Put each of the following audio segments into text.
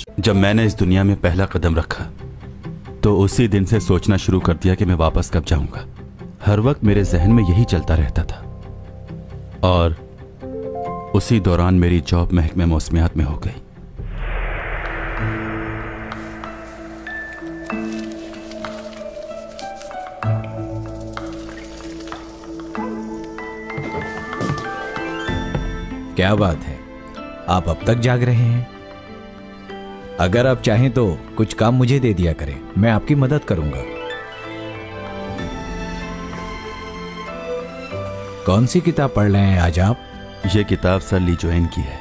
जब मैंने इस दुनिया में पहला कदम रखा तो उसी दिन से सोचना शुरू कर दिया कि मैं वापस कब जाऊंगा। हर वक्त मेरे जहन में यही चलता रहता था और उसी दौरान मेरी जॉब महकमे मौसमियात में हो गई। क्या बात है, आप अब तक जाग रहे हैं? अगर आप चाहें तो कुछ काम मुझे दे दिया करें, मैं आपकी मदद करूंगा। कौन सी किताब पढ़ रहे हैं आज आप? ये किताब सर ली जोएन की है।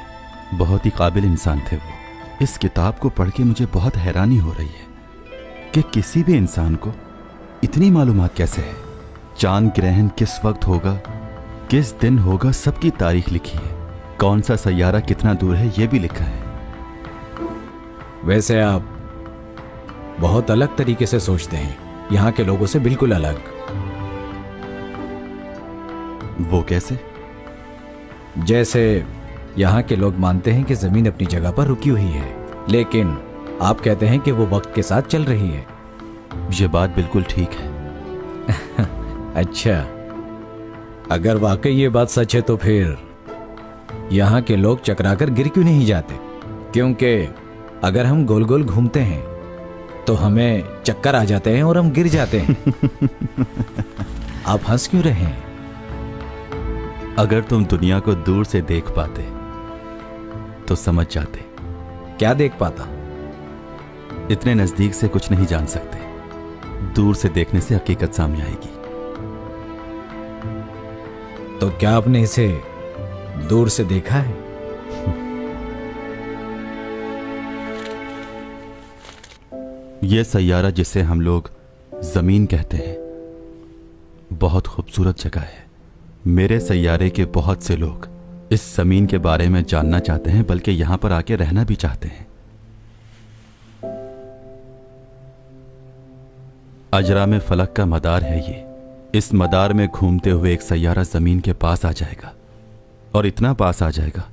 बहुत ही काबिल इंसान थे वो। इस किताब को पढ़ के मुझे बहुत हैरानी हो रही है कि किसी भी इंसान को इतनी मालूमात कैसे है। चांद ग्रहण किस वक्त होगा, किस दिन होगा, सबकी तारीख लिखी है। कौन सा सैयारा कितना दूर है ये भी लिखा है। वैसे आप बहुत अलग तरीके से सोचते हैं, यहाँ के लोगों से बिल्कुल अलग। वो कैसे? जैसे यहाँ के लोग मानते हैं कि जमीन अपनी जगह पर रुकी हुई है, लेकिन आप कहते हैं कि वो वक्त के साथ चल रही है। ये बात बिल्कुल ठीक है। अच्छा, अगर वाकई ये बात सच है तो फिर यहाँ के लोग चकराकर गिर क्यों नहीं जाते? क्योंकि अगर हम गोल गोल घूमते हैं तो हमें चक्कर आ जाते हैं और हम गिर जाते हैं। आप हंस क्यों रहे हैं? अगर तुम दुनिया को दूर से देख पाते तो समझ जाते। क्या देख पाता? इतने नजदीक से कुछ नहीं जान सकते, दूर से देखने से हकीकत सामने आएगी। तो क्या आपने इसे दूर से देखा है? यह सैयारा जिसे हम लोग जमीन कहते हैं बहुत खूबसूरत जगह है। मेरे सैयारे के बहुत से लोग इस जमीन के बारे में जानना चाहते हैं, बल्कि यहां पर आके रहना भी चाहते हैं। अजरा में फलक का मदार है ये। इस मदार में घूमते हुए एक सैयारा जमीन के पास आ जाएगा और इतना पास आ जाएगा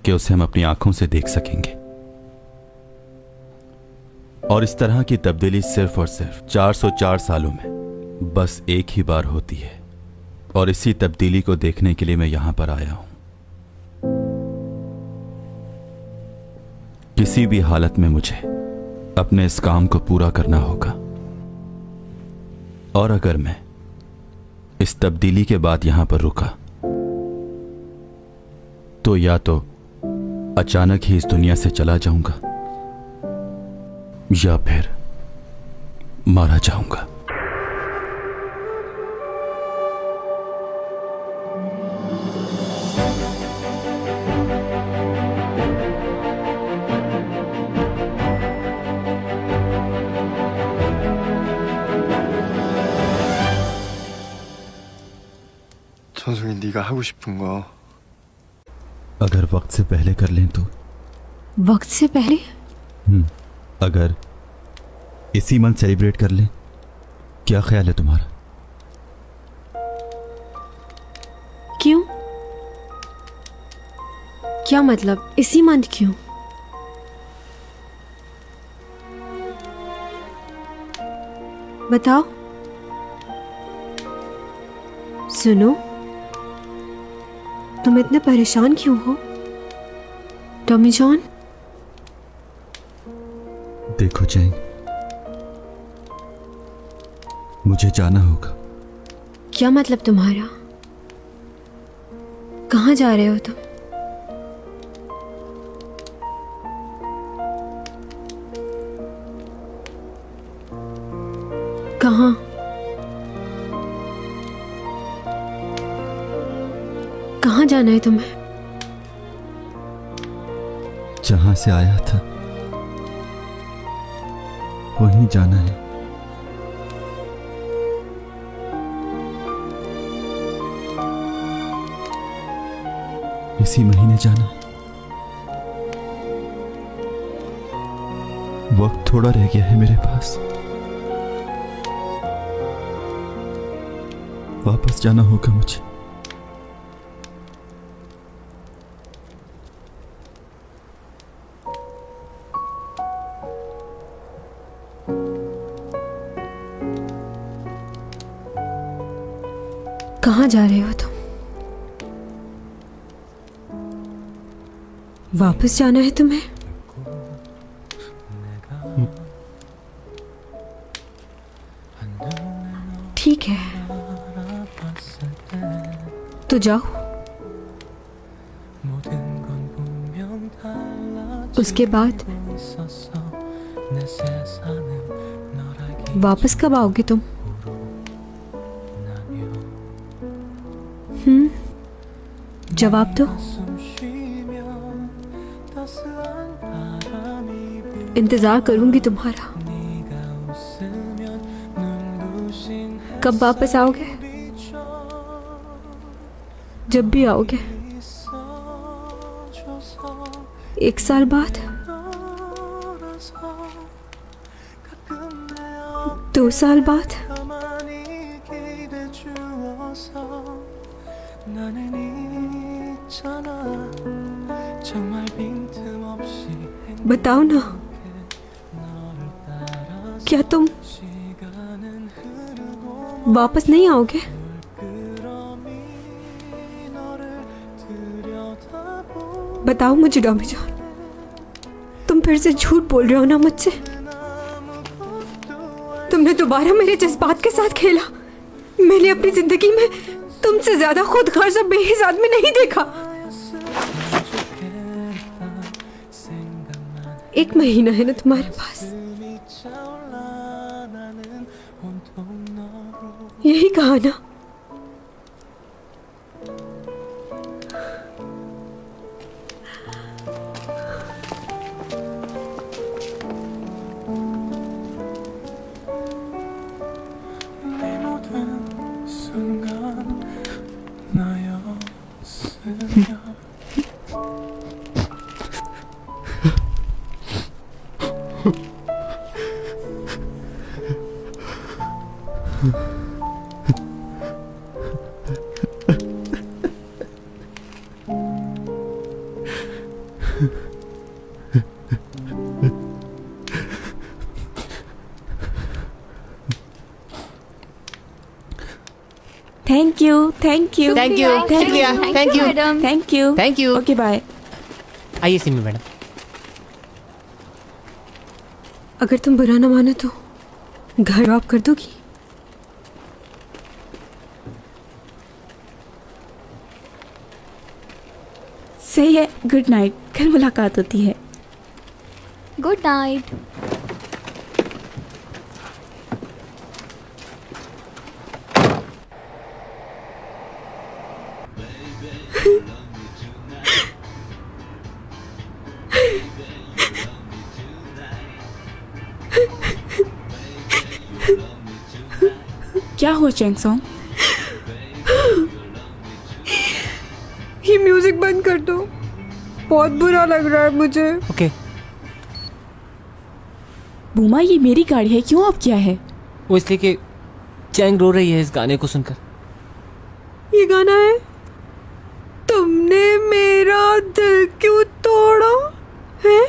कि उसे हम अपनी आंखों से देख सकेंगे। और इस तरह की तब्दीली सिर्फ और सिर्फ 404 सालों में बस एक ही बार होती है। और इसी तब्दीली को देखने के लिए मैं यहां पर आया हूं। किसी भी हालत में मुझे अपने इस काम को पूरा करना होगा। और अगर मैं इस तब्दीली के बाद यहां पर रुका तो या तो अचानक ही इस दुनिया से चला जाऊंगा या फिर मारा जाऊंगा। 전송이 네가 하고 싶은 거 अगर वक्त से पहले कर लें तो? वक्त से पहले? अगर इसी मंथ सेलिब्रेट कर लें, क्या ख्याल है तुम्हारा? क्यों? क्या मतलब इसी मंथ क्यों? बताओ। सुनो, तुम इतने परेशान क्यों हो टॉमी जॉन? देखो जैन, मुझे जाना होगा। क्या मतलब तुम्हारा? कहाँ जा रहे हो तुम? कहाँ? कहाँ जाना है तुम्हें? जहां से आया था वहीं जाना है। इसी महीने जाना। वक्त थोड़ा रह गया है मेरे पास। वापस जाना होगा मुझे। कहाँ जा रहे हो तुम? वापस जाना है तुम्हें? ठीक है, तो जाओ। उसके बाद वापस कब आओगे तुम? जवाब दो। इंतजार करूंगी तुम्हारा। कब वापस आओगे? जब भी आओगे। 1 साल बाद? 2 साल बाद? बताओ ना, क्या तुम वापस नहीं आओगे? बताओ मुझे डॉमी जान, तुम फिर से झूठ बोल रहे हो ना मुझसे? तुमने दोबारा मेरे जज्बात के साथ खेला। मैंने अपनी जिंदगी में तुमसे ज्यादा खुद गर्ज और बेहिस आदमी नहीं देखा। 1 महीना है ना तुम्हारे पास, यही कहा ना? Thank you, thank you, thank you, शुक्रिया, thank you, thank you, thank you. Okay bye. आइए सिमी मैडम। अगर तुम बुरा ना मानो तो घर ड्रॉप कर दोगी? सही है, गुड नाइट, कल मुलाकात होती है। Good night. क्या हुआ चैंगसोंग? ये म्यूजिक बंद कर दो, बहुत बुरा लग रहा है मुझे। ओके। बूमा, ये मेरी गाड़ी है, क्यों ऑफ किया है? वो इसलिए कि चैंग रो रही है इस गाने को सुनकर। ये गाना है? तुमने मेरा दिल क्यों तोड़ा है?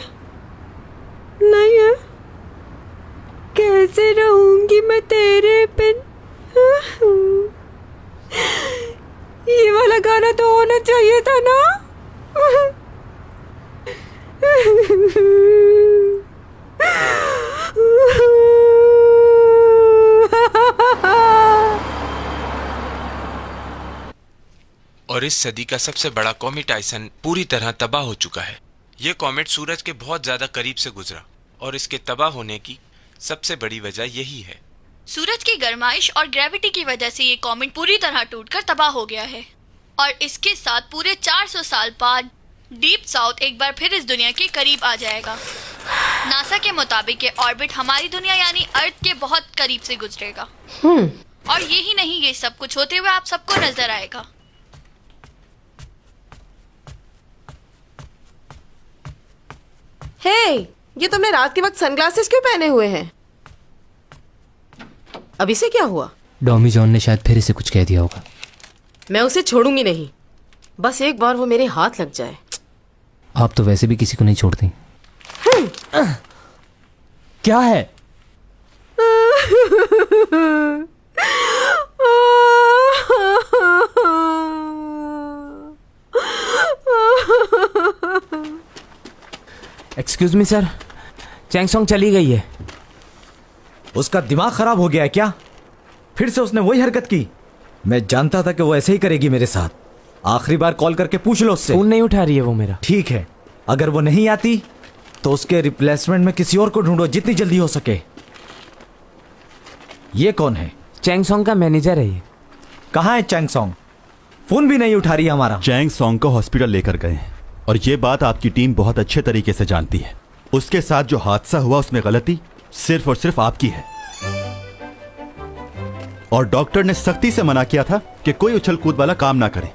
नहीं है? कैसे रहूंगी मैं तेरे बिन? ये वाला गाना तो होना चाहिए था ना? और इस सदी का सबसे बड़ा कॉमेट टाइसन पूरी तरह तबाह हो चुका है। यह कॉमेट सूरज के बहुत ज्यादा करीब से गुजरा और इसके तबाह होने की सबसे बड़ी वजह यही है। सूरज की गर्माइश और ग्रेविटी की वजह से ये कॉमेट पूरी तरह टूटकर तबाह हो गया है और इसके साथ पूरे 400 साल बाद डीप साउथ एक बार फिर इस दुनिया के करीब आ जाएगा। नासा के मुताबिक ये ऑर्बिट हमारी दुनिया यानी अर्थ के बहुत करीब से गुजरेगा। और यही नहीं, ये सब कुछ होते हुए आप सबको नजर आएगा। हे, ये तुमने रात के वक्त सनग्लासेस क्यों पहने हुए हैं? अभी से क्या हुआ? डॉमी जॉन ने शायद फिर इसे कुछ कह दिया होगा। मैं उसे छोड़ूंगी नहीं, बस एक बार वो मेरे हाथ लग जाए। आप तो वैसे भी किसी को नहीं छोड़ती। क्या है? Excuse me sir, Chang Song चली गई है। उसका दिमाग खराब हो गया है क्या? फिर से उसने वही हरकत की। मैं जानता था कि वो ऐसे ही करेगी मेरे साथ। आखिरी बार कॉल करके पूछ लो उससे। फोन नहीं उठा रही है वो मेरा। ठीक है, अगर वो नहीं आती तो उसके रिप्लेसमेंट में किसी और को ढूंढो जितनी जल्दी हो सके। ये कौन है? चैंग सॉन्ग का मैनेजर है ये। कहाँ है चैंग सॉन्ग? फोन भी नहीं उठा रही है हमारा। चैंग सॉन्ग को हॉस्पिटल लेकर गए हैं और ये बात आपकी टीम बहुत अच्छे तरीके से जानती है। उसके साथ जो हादसा हुआ उसमें गलती सिर्फ और सिर्फ आपकी है। और डॉक्टर ने सख्ती से मना किया था कि कोई उछल कूद वाला काम ना करे।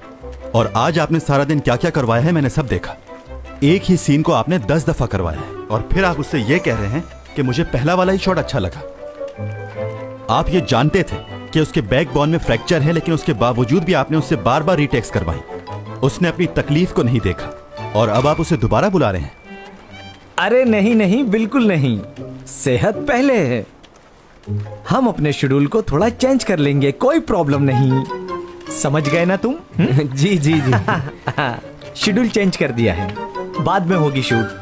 और आज आपने सारा दिन क्या क्या करवाया है मैंने सब देखा। एक ही सीन को आपने 10 दफा करवाया है और फिर आप उससे ये कह रहे हैं कि मुझे पहला वाला ही शॉट अच्छा लगा। आप ये जानते थे कि उसके बैकबोन में फ्रैक्चर है, लेकिन उसके बावजूद भी आपने उससे बार बार रीटेक्स करवाई। उसने अपनी तकलीफ को नहीं देखा और अब आप उसे दोबारा बुला रहे हैं। अरे नहीं नहीं, बिल्कुल नहीं। सेहत पहले है। हम अपने शेड्यूल को थोड़ा चेंज कर लेंगे, कोई प्रॉब्लम नहीं। समझ गए ना तुम? जी जी जी। शेड्यूल चेंज कर दिया है, बाद में होगी शूट।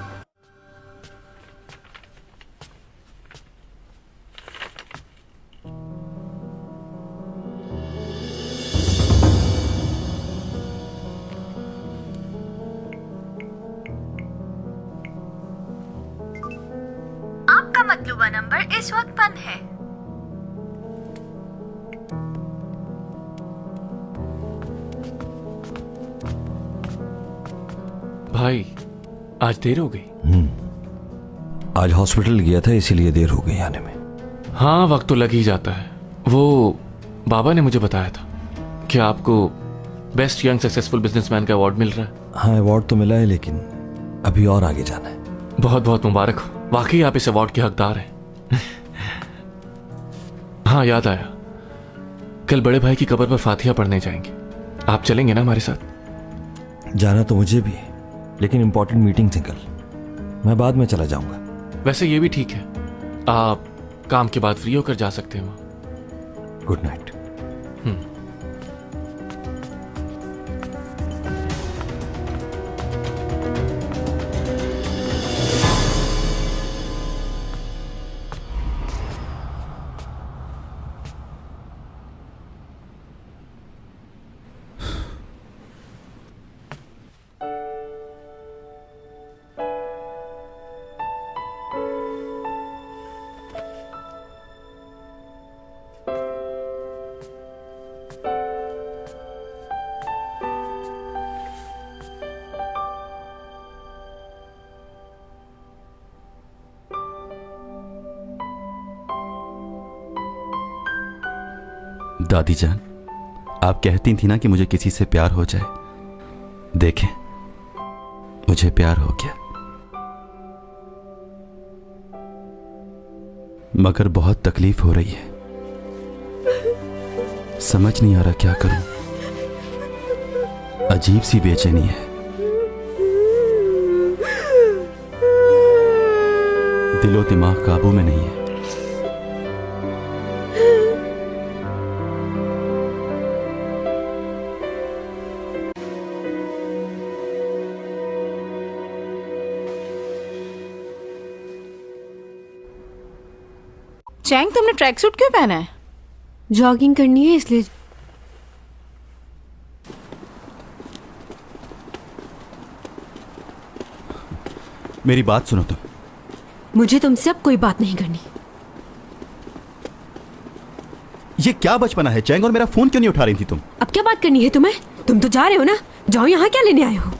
आपका मतलूबा नंबर इस वक्त बंद है। भाई आज देर हो गई। आज हॉस्पिटल गया था इसीलिए देर हो गई आने में। हाँ, वक्त तो लग ही जाता है। वो बाबा ने मुझे बताया था कि आपको बेस्ट यंग सक्सेसफुल बिजनेसमैन का अवार्ड मिल रहा है। हाँ, अवार्ड तो मिला है लेकिन अभी और आगे जाना है। बहुत बहुत मुबारक हो, वाकई आप इस अवार्ड के हकदार हैं। हाँ, याद आया, कल बड़े भाई की कब्र पर फातिहा पढ़ने जाएंगे। आप चलेंगे ना हमारे साथ? जाना तो मुझे भी है लेकिन इंपॉर्टेंट मीटिंग थी कल, मैं बाद में चला जाऊंगा। वैसे ये भी ठीक है, आप काम के बाद फ्री होकर जा सकते हैं वहां। Good night. दादी जान, आप कहती थी ना कि मुझे किसी से प्यार हो जाए। देखें, मुझे प्यार हो गया, मगर बहुत तकलीफ हो रही है। समझ नहीं आ रहा क्या करूं। अजीब सी बेचैनी है। दिलो दिमाग काबू में नहीं है। चैंग, तुमने ट्रैक सूट क्यों पहना है? जॉगिंग करनी है इसलिए। मेरी बात सुनो तुम। मुझे तुमसे अब कोई बात नहीं करनी। ये क्या बचपना है चैंग, और मेरा फोन क्यों नहीं उठा रही थी तुम? अब क्या बात करनी है तुम्हें? तुम तो जा रहे हो ना, जाओ। यहाँ क्या लेने आए हो?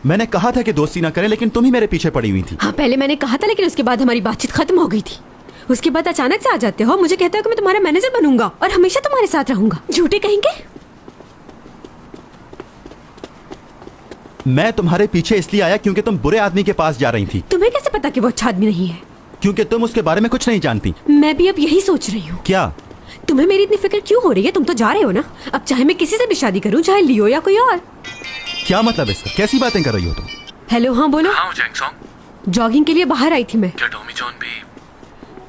मैंने कहा था कि दोस्ती ना करें, लेकिन तुम ही मेरे पीछे पड़ी हुई थी। हाँ, पहले मैंने कहा था, लेकिन उसके बाद हमारी बातचीत खत्म हो गई थी। उसके बाद अचानक से आ जाते हो, मुझे कहते हो कि मैं तुम्हारा मैनेजर बनूंगा और हमेशा तुम्हारे साथ रहूंगा। झूठे कहेंगे। मैं तुम्हारे पीछे इसलिए आया क्योंकि तुम बुरे आदमी के पास जा रही थी। तुम्हें कैसे पता कि वो अच्छा आदमी नहीं है? क्योंकि तुम उसके बारे में कुछ नहीं जानती। मैं भी अब यही सोच रही हूँ। क्या? तुम्हें मेरी इतनी फिक्र क्यों हो रही है? तुम तो जा रहे हो ना। अब चाहे मैं किसी से भी शादी करूँ, चाहे लियो या कोई और। क्या मतलब इसका? कैसी बातें कर रही हो तुम? हेलो, हाँ बोलो। हाँ चैंग सॉन्ग। जॉगिंग के लिए बाहर आई थी मैं। क्या टॉमी जॉन भी?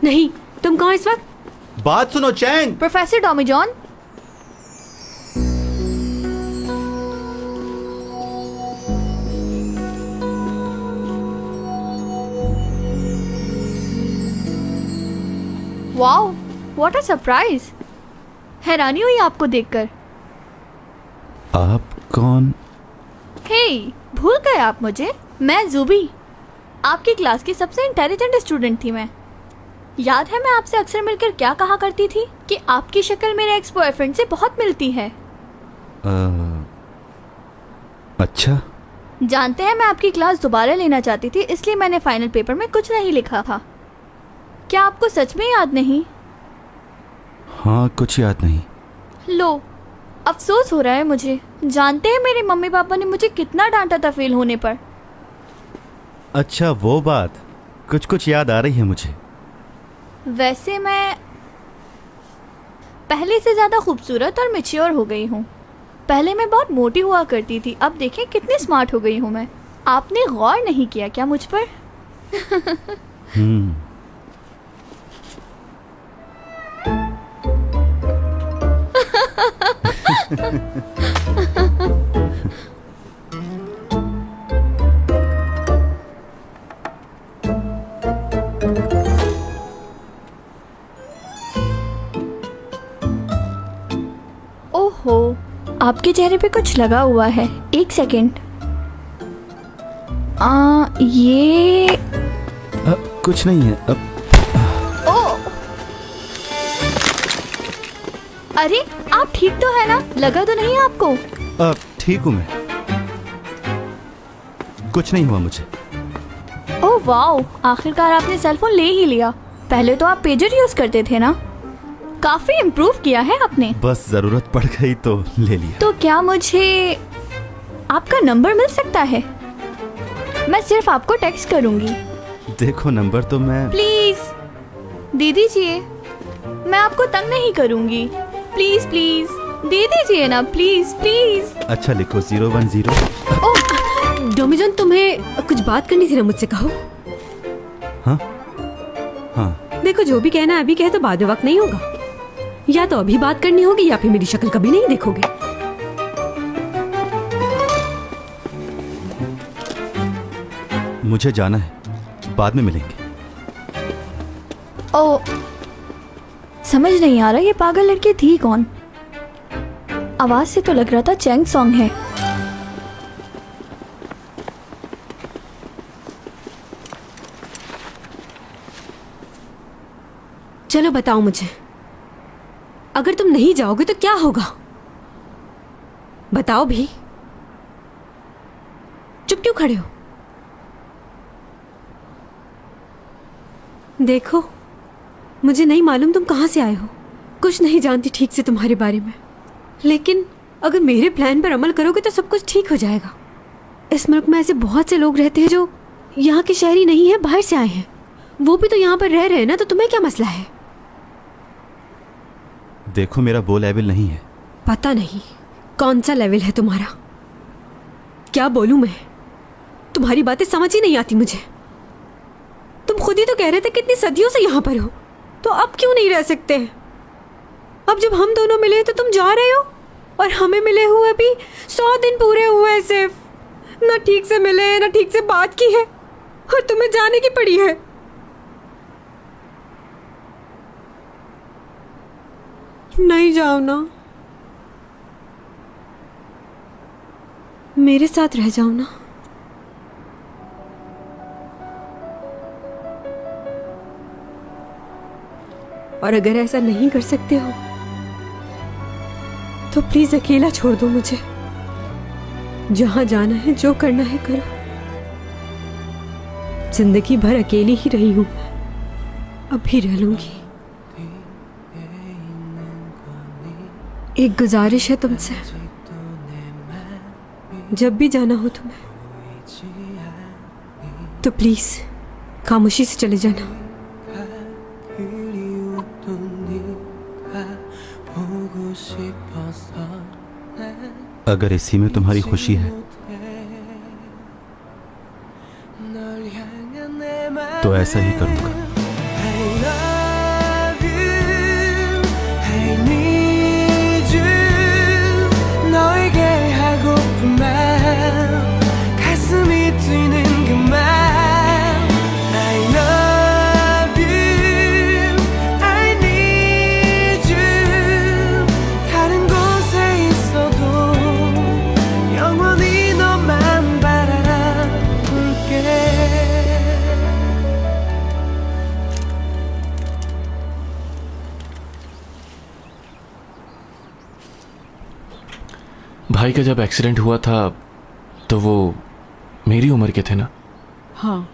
नहीं, तुम कहाँ इस वक्त? बात सुनो Chang. Professor Tommy John, wow, what a surprise. हैरानी हुई आपको देखकर। आप कौन? हे, भूल गए आप मुझे? मैं जूबी, आपकी क्लास की सबसे इंटेलिजेंट स्टूडेंट थी मैं। याद है मैं आपसे अक्सर मिलकर क्या कहा करती थी कि आपकी शक्ल मेरे एक्स बॉयफ्रेंड से बहुत मिलती है। अच्छा। जानते हैं मैं आपकी क्लास दोबारा लेना चाहती थी, इसलिए मैंने फाइनल पेपर में कुछ नहीं लिखा था। क्या आपको सच में याद नहीं? हाँ, कुछ याद नहीं। लो, अफसोस हो रहा है मुझे। जानते हैं मेरे मम्मी पापा ने मुझे कितना डांटा था फेल होने पर। अच्छा, वो बात कुछ कुछ याद आ रही है मुझे। वैसे मैं पहले से ज़्यादा खूबसूरत और मैच्योर हो गई हूँ। पहले मैं बहुत मोटी हुआ करती थी, अब देखें कितनी स्मार्ट हो गई हूँ मैं। आपने गौर नहीं किया क्या मुझ पर? ओहो, आपके चेहरे पे कुछ लगा हुआ है। एक सेकेंड। ये कुछ नहीं है। ओ, अरे आप ठीक तो है ना? लगा तो नहीं आपको? ठीक हूँ मैं, कुछ नहीं हुआ मुझे। ओह वाओ, आखिरकार आपने सेल फोन ले ही लिया। पहले तो आप पेजर यूज करते थे ना? काफी इम्प्रूव किया है आपने। बस जरूरत पड़ गई तो ले लिया। तो क्या मुझे आपका नंबर मिल सकता है? मैं सिर्फ आपको टेक्स्ट करूंगी। देखो, नंबर तो मैं... प्लीज दे दीजिए, मैं आपको तंग नहीं करूंगी। प्लीज प्लीज दे दीजिए ना, प्लीज प्लीज। अच्छा, लिखो 010। ओह डोमिजन, तुम्हें कुछ बात करनी थी ना मुझसे, कहो। हाँ हाँ। देखो, जो भी कहना है अभी कहे तो बाद में वक्त नहीं होगा। या तो अभी बात करनी होगी या फिर मेरी शक्ल कभी नहीं देखोगे। मुझे जाना है, बाद में मिलेंगे। ओ, समझ नहीं आ रहा ये पागल लड़की थी कौन? आवाज से तो लग रहा था चैंग सॉन्ग है। चलो बताओ मुझे, अगर तुम नहीं जाओगे तो क्या होगा? बताओ भी। चुप क्यों खड़े हो? देखो, मुझे नहीं मालूम तुम कहाँ से आए हो, कुछ नहीं जानती ठीक से तुम्हारे बारे में, लेकिन अगर मेरे प्लान पर अमल करोगे तो सब कुछ ठीक हो जाएगा। इस मुल्क में ऐसे बहुत से लोग रहते हैं जो यहाँ के शहरी नहीं है, बाहर से आए हैं। वो भी तो यहाँ पर रह रहे हैं ना, तो तुम्हें क्या मसला है? देखो, मेरा वो लेवल नहीं है। पता नहीं कौन सा लेवल है तुम्हारा। क्या बोलूं मैं? तुम्हारी बातें समझ ही नहीं आती मुझे। तुम खुद ही तो कह रहे थे कितनी सदियों से यहाँ पर हो, तो अब क्यों नहीं रह सकते? अब जब हम दोनों मिले तो तुम जा रहे हो, और हमें मिले हुए भी 100 दिन पूरे हुए सिर्फ। ना ठीक से मिले, ना ठीक से बात की है, और तुम्हें जाने की पड़ी है। नहीं जाओ ना, मेरे साथ रह जाओ ना। और अगर ऐसा नहीं कर सकते हो तो प्लीज अकेला छोड़ दो मुझे। जहां जाना है, जो करना है करो। जिंदगी भर अकेली ही रही हूं, अब भी रह लूंगी। एक गुजारिश है तुमसे, जब भी जाना हो तुम्हें तो प्लीज खामोशी से चले जाना। अगर इसी में तुम्हारी खुशी है तो ऐसा ही करूंगा। I love you, I भाई का जब एक्सीडेंट हुआ था तो वो मेरी उम्र के थे ना? हाँ,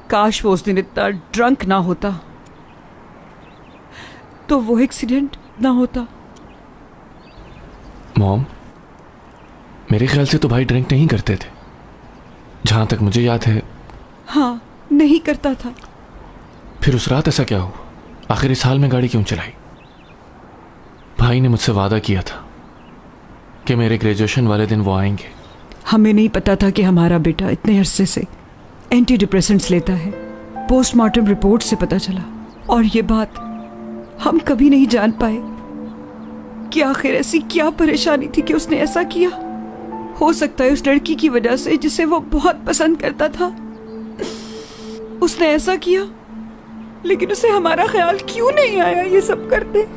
काश वो उस दिन इतना ड्रंक ना होता तो वो एक्सीडेंट ना होता। मॉम, मेरे ख्याल से तो भाई ड्रिंक नहीं करते थे, जहां तक मुझे याद है। हाँ, नहीं करता था। फिर उस रात ऐसा क्या हुआ? आखिर इस हाल में गाड़ी क्यों चलाई? भाई ने मुझसे वादा किया था कि मेरे ग्रेजुएशन वाले दिन वो आएंगे। हमें नहीं पता था कि हमारा बेटा इतने अरसे से एंटी डिप्रेसेंट्स लेता है। पोस्टमार्टम रिपोर्ट से पता चला, और ये बात हम कभी नहीं जान पाए कि आखिर ऐसी क्या परेशानी थी कि उसने ऐसा किया। हो सकता है उस लड़की की वजह से जिसे वो बहुत पसंद करता था उसने ऐसा किया, लेकिन उसे हमारा ख्याल क्यों नहीं आया ये सब करते।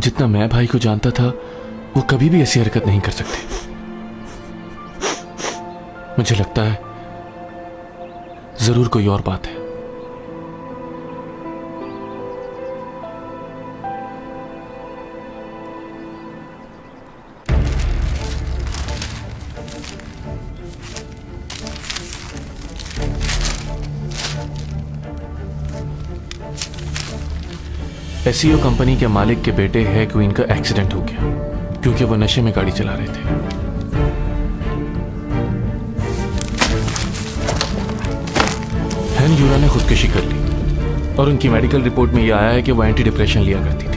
जितना मैं भाई को जानता था वो कभी भी ऐसी हरकत नहीं कर सकते। मुझे लगता है जरूर कोई और बात है। एसईओ कंपनी के मालिक के बेटे है क्वीन का एक्सीडेंट हो गया क्योंकि वो नशे में गाड़ी चला रहे थे। हैन यूरा ने खुदकुशी कर ली और उनकी मेडिकल रिपोर्ट में यह आया है कि वो एंटी डिप्रेशन लिया करती थी।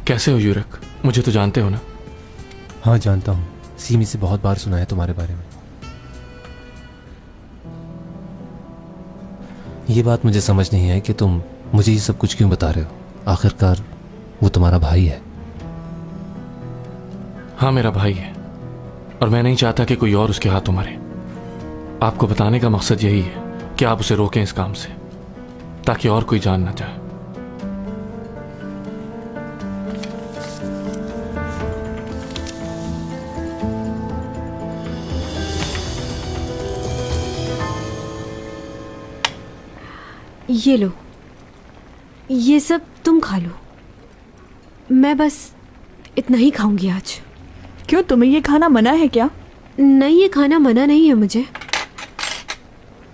कैसे हो यूरक? मुझे तो जानते हो ना? हाँ जानता हूँ, सीमी से बहुत बार सुना है तुम्हारे बारे में। ये बात मुझे समझ नहीं है कि तुम मुझे ये सब कुछ क्यों बता रहे हो। आखिरकार वो तुम्हारा भाई है। हाँ, मेरा भाई है और मैं नहीं चाहता कि कोई और उसके हाथों मरे। आपको बताने का मकसद यही है कि आप उसे रोकें इस काम से, ताकि और कोई जान ना जाए। ये लो, ये सब तुम खा लो, मैं बस इतना ही खाऊंगी आज। क्यों, तुम्हें ये खाना मना है क्या? नहीं, ये खाना मना नहीं है मुझे,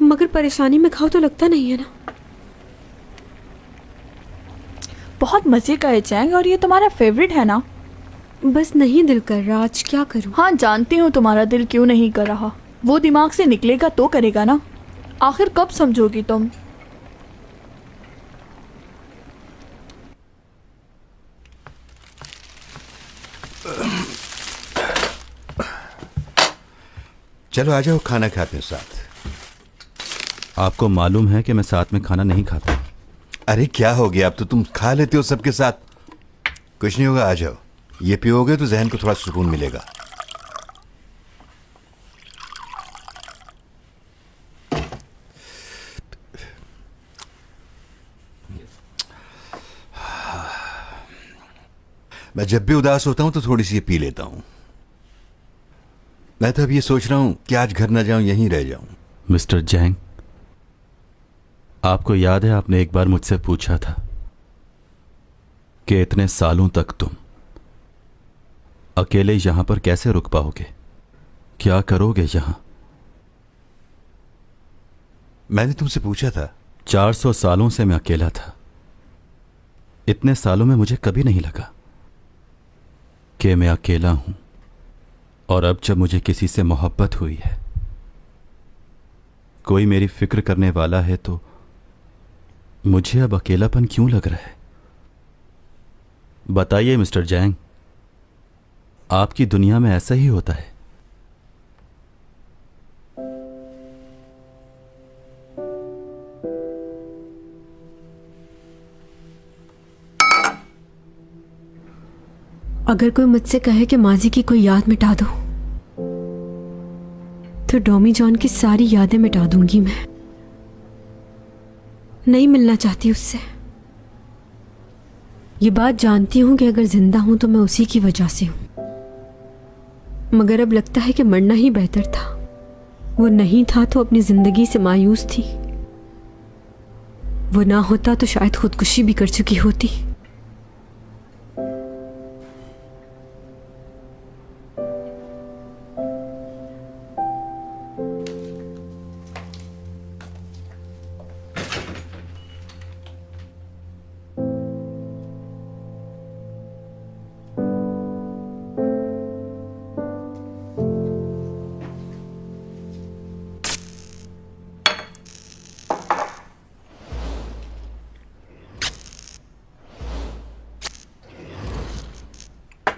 मगर परेशानी में खाओ तो लगता नहीं है ना। बहुत मजे का है चैंग, और ये तुम्हारा फेवरेट है ना? बस नहीं दिल कर रहा, आज क्या करूं। हाँ, जानती हूँ तुम्हारा दिल क्यों नहीं कर रहा। वो दिमाग से निकलेगा तो करेगा ना। आखिर कब समझोगी तुम? चलो आ जाओ, खाना खाते हैं साथ। आपको मालूम है कि मैं साथ में खाना नहीं खाता। अरे क्या हो गया, अब तो तुम खा लेते हो सबके साथ। कुछ नहीं होगा, आ जाओ। ये पियोगे तो जहन को थोड़ा सुकून मिलेगा। मैं जब भी उदास होता हूं तो थोड़ी सी ये पी लेता हूं। मैं तो अब ये सोच रहा हूं कि आज घर ना जाऊं, यहीं रह जाऊं। मिस्टर जैंग, आपको याद है आपने एक बार मुझसे पूछा था कि इतने सालों तक तुम अकेले यहां पर कैसे रुक पाओगे, क्या करोगे यहां? मैंने तुमसे पूछा था। 400 सालों से मैं अकेला था। इतने सालों में मुझे कभी नहीं लगा कि मैं अकेला हूं, और अब जब मुझे किसी से मोहब्बत हुई है, कोई मेरी फिक्र करने वाला है, तो मुझे अब अकेलापन क्यों लग रहा है? बताइए मिस्टर जैंग, आपकी दुनिया में ऐसा ही होता है? अगर कोई मुझसे कहे कि माजी की कोई याद मिटा दो, तो डॉमी जॉन की सारी यादें मिटा दूंगी मैं। नहीं मिलना चाहती उससे। ये बात जानती हूं कि अगर जिंदा हूं तो मैं उसी की वजह से हूं, मगर अब लगता है कि मरना ही बेहतर था। वो नहीं था तो अपनी जिंदगी से मायूस थी। वो ना होता तो शायद खुदकुशी भी कर चुकी होती।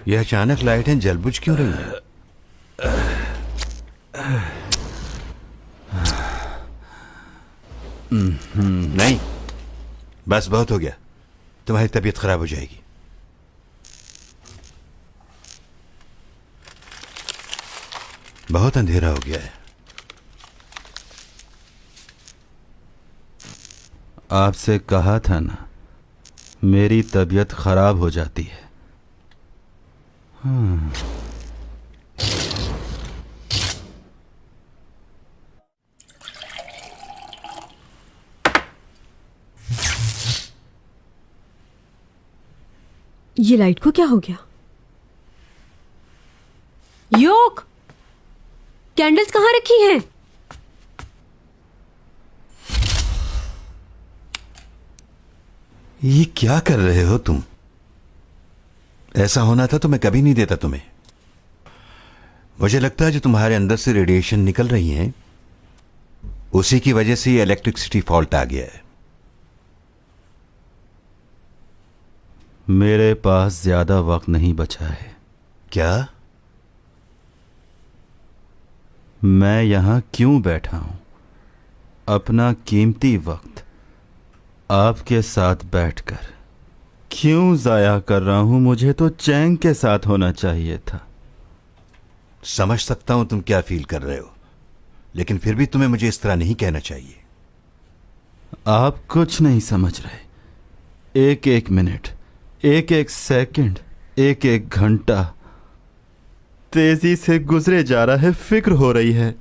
यह अचानक लाइटें जल बुझ क्यों रही हैं? नहीं, बस बहुत हो गया। तुम्हारी तबीयत खराब हो जाएगी। बहुत अंधेरा हो गया है। आपसे कहा था ना, मेरी तबीयत खराब हो जाती है। ये लाइट को क्या हो गया? योक, कैंडल्स कहाँ रखी हैं? ये क्या कर रहे हो तुम? ऐसा होना था तो मैं कभी नहीं देता तुम्हें। मुझे लगता है जो तुम्हारे अंदर से रेडिएशन निकल रही है, उसी की वजह से ये इलेक्ट्रिसिटी फॉल्ट आ गया है। मेरे पास ज्यादा वक्त नहीं बचा है। क्या? मैं यहां क्यों बैठा हूं? अपना कीमती वक्त आपके साथ बैठकर क्यों जाया कर रहा हूं? मुझे तो चैंग के साथ होना चाहिए था। समझ सकता हूं तुम क्या फील कर रहे हो, लेकिन फिर भी तुम्हें मुझे इस तरह नहीं कहना चाहिए। आप कुछ नहीं समझ रहे। एक एक मिनट, एक एक सेकंड, एक एक घंटा तेजी से गुजरे जा रहा है। फिक्र हो रही है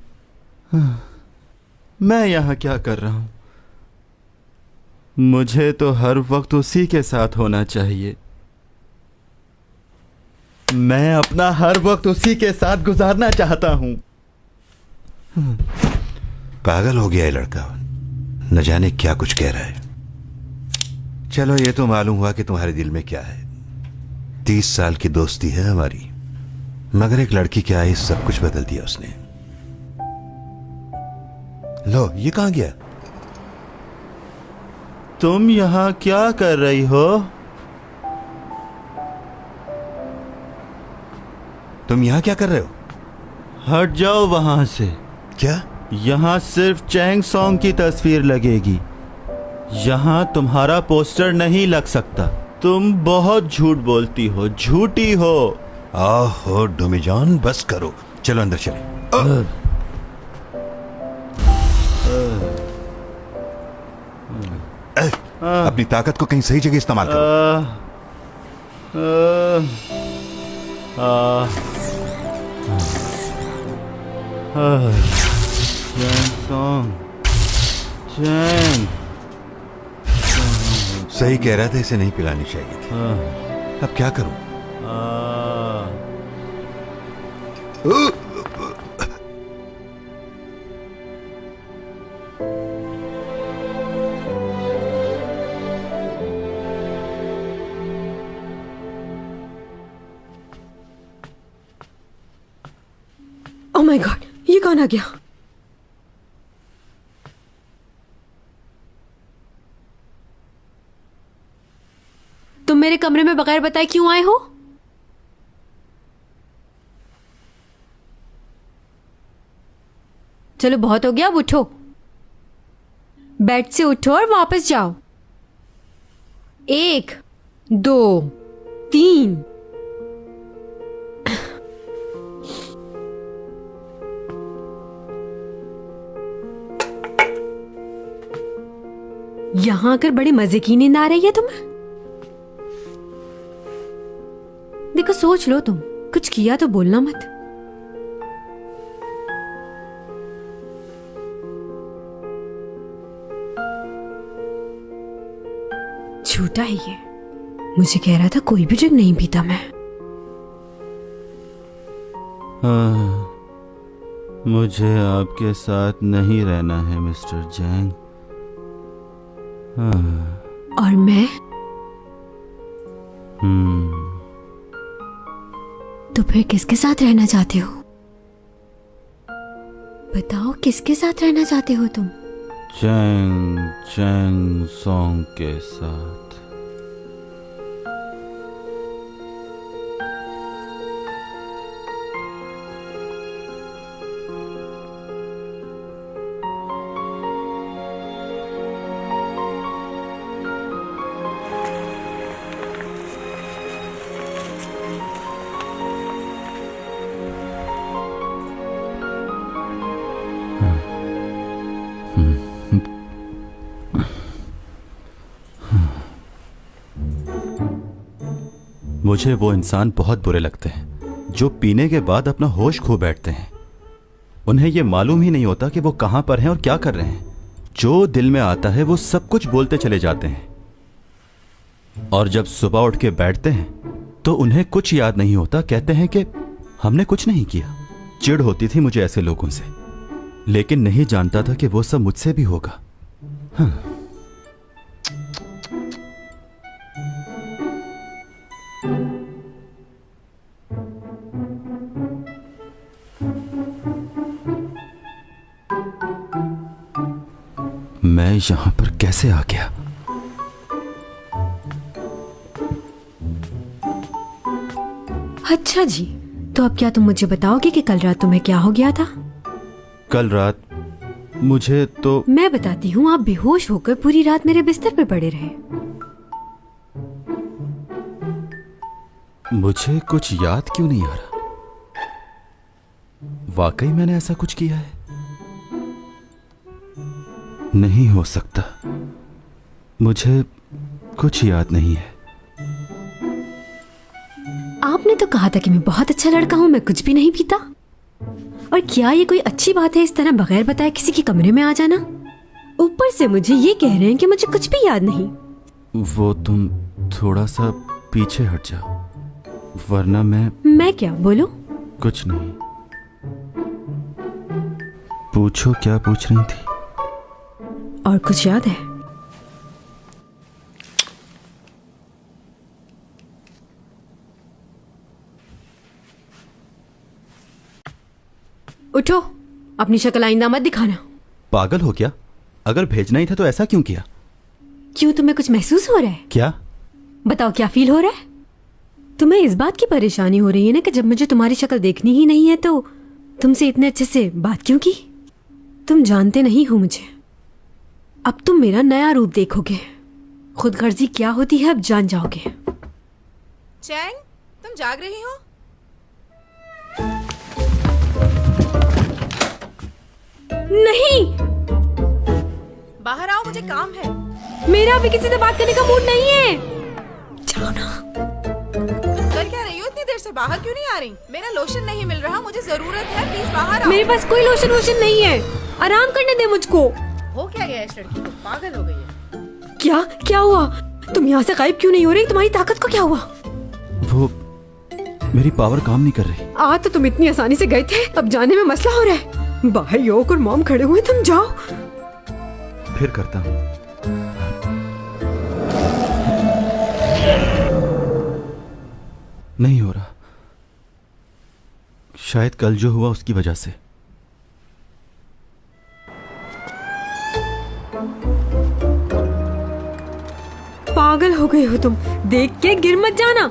मैं यहां क्या कर रहा हूं? मुझे तो हर वक्त उसी के साथ होना चाहिए। मैं अपना हर वक्त उसी के साथ गुजारना चाहता हूं। पागल हो गया है लड़का, न जाने क्या कुछ कह रहा है। चलो, ये तो मालूम हुआ कि तुम्हारे दिल में क्या है। 30 साल की दोस्ती है हमारी, मगर एक लड़की के आए सब कुछ बदल दिया उसने। लो, ये कहां गया? तुम यहां क्या कर रही हो? तुम यहां क्या कर रहे हो? हट जाओ वहां से। क्या? यहां सिर्फ चैंग सॉन्ग की तस्वीर लगेगी। यहां तुम्हारा पोस्टर नहीं लग सकता। तुम बहुत झूठ बोलती हो, झूठी हो। आहो डोमीजॉन, बस करो। चलो अंदर चले। अपनी ताकत को कहीं सही जगह इस्तेमाल करो। सही कह रहा था, इसे नहीं पिलानी चाहिए थी। अब क्या करूं? ओह माय गॉड, ये कौन आ गया? तुम मेरे कमरे में बगैर बताए क्यों आए हो? चलो बहुत हो गया, अब उठो। बेड से उठो और वापस जाओ। 1 2 3 यहाँ आकर बड़े मजे की नींद आ रही है तुम्हें? देखो सोच लो, तुम कुछ किया तो बोलना मत। झूठा है ये, मुझे कह रहा था कोई भी ड्रिंक नहीं पीता मैं। मुझे आपके साथ नहीं रहना है मिस्टर जैंग। और मैं? तो फिर किसके साथ रहना चाहते हो? बताओ, किसके साथ रहना चाहते हो तुम? चैंग चैंग सॉन्ग के साथ। मुझे वो इंसान बहुत बुरे लगते हैं जो पीने के बाद अपना होश खो बैठते हैं। उन्हें यह मालूम ही नहीं होता कि वो कहां पर हैं और क्या कर रहे हैं। जो दिल में आता है वो सब कुछ बोलते चले जाते हैं और जब सुबह उठ के बैठते हैं तो उन्हें कुछ याद नहीं होता। कहते हैं कि हमने कुछ नहीं किया। चिढ़ होती थी मुझे ऐसे लोगों से, लेकिन नहीं जानता था कि वो सब मुझसे भी होगा। हाँ। मैं यहां पर कैसे आ गया? अच्छा जी, तो अब क्या तुम मुझे बताओगे कि कल रात तुम्हें क्या हो गया था? कल रात मुझे तो मैं बताती हूँ। आप बेहोश होकर पूरी रात मेरे बिस्तर पर पड़े रहे। मुझे कुछ याद क्यों नहीं आ रहा? वाकई मैंने ऐसा कुछ किया है? नहीं हो सकता, मुझे कुछ याद नहीं है। आपने तो कहा था कि मैं बहुत अच्छा लड़का हूँ, मैं कुछ भी नहीं पीता। और क्या ये कोई अच्छी बात है इस तरह बगैर बताए किसी के कमरे में आ जाना? ऊपर से मुझे ये कह रहे हैं कि मुझे कुछ भी याद नहीं। वो तुम थोड़ा सा पीछे हट जाओ, वरना मैं क्या बोलूं? कुछ नहीं। पूछो, क्या पूछ रही थी? और कुछ याद है? उठो, अपनी शक्ल आइंदा मत दिखाना। पागल हो क्या? अगर भेजना ही था तो ऐसा क्यों किया? क्यों, तुम्हें कुछ महसूस हो रहा है? क्या? बताओ, क्या फील हो रहा है? तुम्हें इस बात की परेशानी हो रही है ना कि जब मुझे तुम्हारी शक्ल देखनी ही नहीं है तो तुमसे इतने अच्छे से बात क्यों की? तुम जानते नहीं हो मुझे। अब तुम मेरा नया रूप देखोगे। खुदगर्जी क्या होती है अब जान जाओगे। चैंग, तुम जाग रही हो? नहीं, बाहर आओ, मुझे काम है। मेरा अभी किसी से बात करने का मूड नहीं है। जाओ ना। कर क्या रही हो इतनी देर से? बाहर क्यों नहीं आ रही? मेरा लोशन नहीं मिल रहा, मुझे जरूरत है, प्लीज बाहर आओ। मेरे पास कोई लोशन वोशन नहीं है। आराम करने दे मुझको। हो क्या गया इस लड़की को? पागल हो गई है। क्या हुआ? तुम यहाँ से गायब क्यों नहीं हो रही? तुम्हारी ताकत को क्या हुआ? वो मेरी पावर काम नहीं कर रही। आज तो तुम इतनी आसानी से गए थे, अब जाने में मसला हो रहा है। बाहर योग और मॉम खड़े हुए, तुम जाओ। फिर करता हूँ। नहीं हो रहा। शायद कल जो हुआ उसकी वजह से। पागल हो गए हो तुम। देख के गिर मत जाना।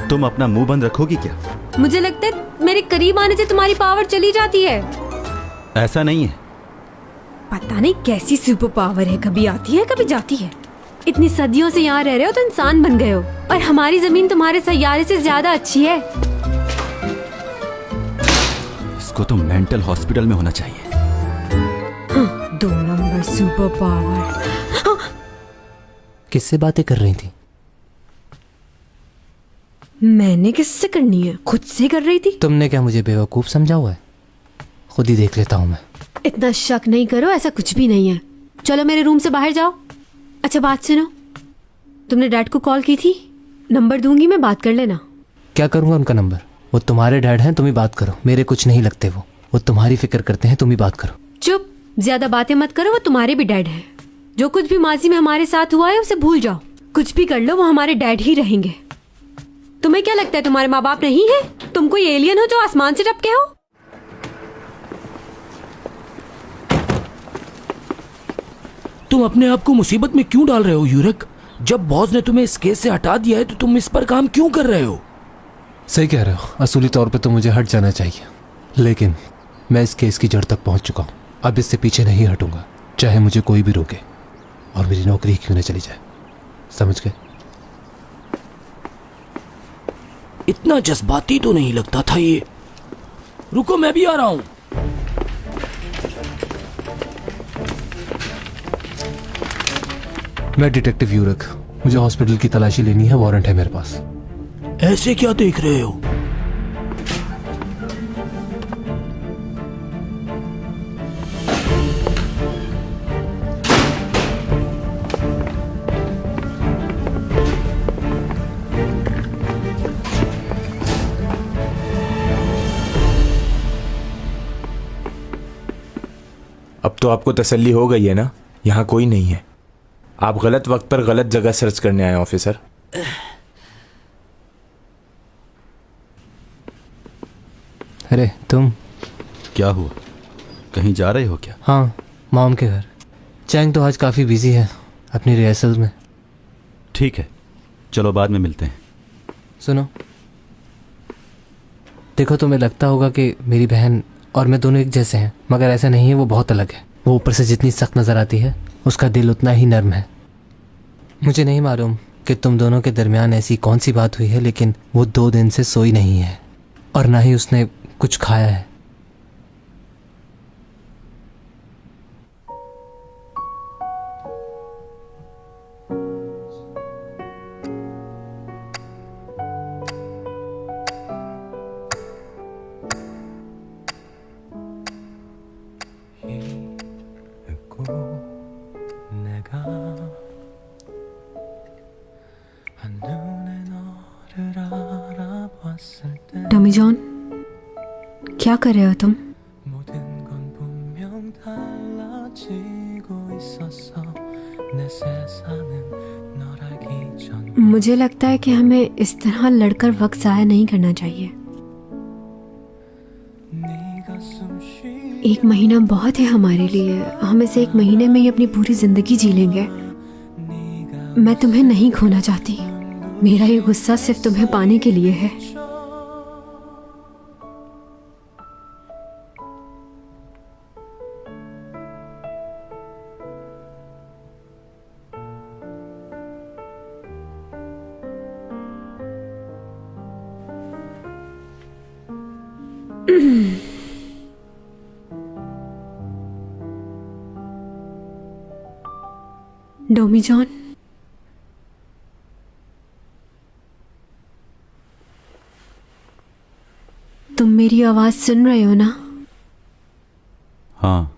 तुम अपना मुंह बंद रखोगी क्या? मुझे लगता है मेरे करीब आने से तुम्हारी पावर चली जाती है। ऐसा नहीं है। पता नहीं कैसी सुपर पावर है, कभी आती है कभी जाती है। इतनी सदियों से यहाँ रह रहे हो तो इंसान बन गए हो, और हमारी जमीन तुम्हारे सैयारे से ज्यादा अच्छी है। इसको तो मेंटल हॉस्पिटल में होना चाहिए। हाँ, 2 नंबर सुपर पावर। हाँ, किससे बातें कर रही थी? मैंने किससे करनी है, खुद से कर रही थी। तुमने क्या मुझे बेवकूफ़ समझा हुआ है? खुद ही देख लेता हूँ मैं। इतना शक नहीं करो, ऐसा कुछ भी नहीं है। चलो मेरे रूम से बाहर जाओ। अच्छा बात सुनो, तुमने डैड को कॉल की थी? नंबर दूंगी मैं, बात कर लेना। क्या करूँगा उनका नंबर? वो तुम्हारे डैड हैं, तुम ही बात करो। मेरे कुछ नहीं लगते वो तुम्हारी फिक्र करते हैं, तुम ही बात करो। चुप, ज्यादा बातें मत करो, वो तुम्हारे भी डैड हैं। जो कुछ भी माजी में हमारे साथ हुआ है उसे भूल जाओ। कुछ भी कर लो, वो हमारे डैड ही रहेंगे। तुम्हें क्या लगता है तुम्हारे माँ बाप नहीं है? तुम कोई एलियन हो जो आसमान से टपके हो? तुम अपने आप को मुसीबत में क्यों डाल रहे हो यूरक? जब बॉस ने तुम्हें इस केस से हटा दिया है तो तुम इस पर काम क्यों कर रहे हो? सही कह रहे हो, असूली तौर पे तो मुझे हट जाना चाहिए, लेकिन मैं इस केस की जड़ तक पहुंच चुका हूं। अब इससे पीछे नहीं हटूंगा, चाहे मुझे कोई भी रोके और मेरी नौकरी क्यों न चली जाए। समझ गए? इतना जज्बाती तो नहीं लगता था ये। रुको, मैं भी आ रहा हूं। मैं डिटेक्टिव यूरक, मुझे हॉस्पिटल की तलाशी लेनी है, वारंट है मेरे पास। ऐसे क्या देख रहे हो? अब तो आपको तसल्ली हो गई है ना, यहाँ कोई नहीं है। आप गलत वक्त पर गलत जगह सर्च करने आए ऑफिसर। अरे तुम क्या हुआ, कहीं जा रहे हो क्या? हाँ, मॉम के घर। चैंग तो आज काफ़ी बिजी है अपनी रिहर्सल में। ठीक है, चलो बाद में मिलते हैं। सुनो, देखो तुम्हें लगता होगा कि मेरी बहन और मैं दोनों एक जैसे हैं, मगर ऐसा नहीं है, वो बहुत अलग है। वो ऊपर से जितनी सख्त नज़र आती है, उसका दिल उतना ही नर्म है। मुझे नहीं मालूम कि तुम दोनों के दरमियान ऐसी कौन सी बात हुई है, लेकिन वो 2 दिन से सोई नहीं है और ना ही उसने कुछ खाया है। टॉमी जॉन, क्या कर रहे हो तुम? मुझे लगता है कि हमें इस तरह लड़कर वक्त ज़ाया नहीं करना चाहिए। 1 महीना बहुत है हमारे लिए। हम इसे 1 महीने में ही अपनी पूरी जिंदगी जी लेंगे। मैं तुम्हें नहीं खोना चाहती। मेरा ये गुस्सा सिर्फ तुम्हें पाने के लिए है। डोमी जॉन, तुम मेरी आवाज सुन रहे हो ना? हाँ,